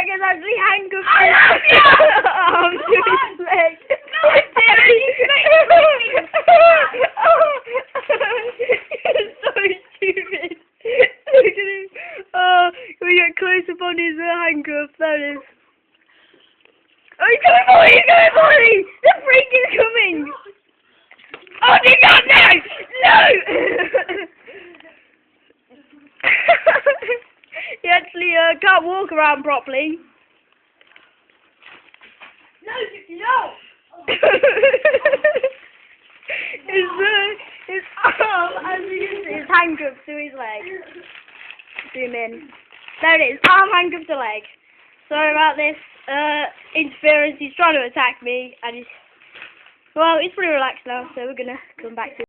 Jak is actually handcuffed I love you! arm to his leg. No, I didn't. You're so stupid. Look at him. Oh, can we get close up on his handcuff? There it is. Oh, he's coming for me! He's coming for me! The freak is coming! Oh, did not know! No! He actually can't walk around properly. No, no. His arm, as you can see, is handcuffed to his leg. Zoom in. There it is, arm handcuffed to leg. Sorry about this interference. He's trying to attack me, and he's pretty relaxed now, so we're gonna come back to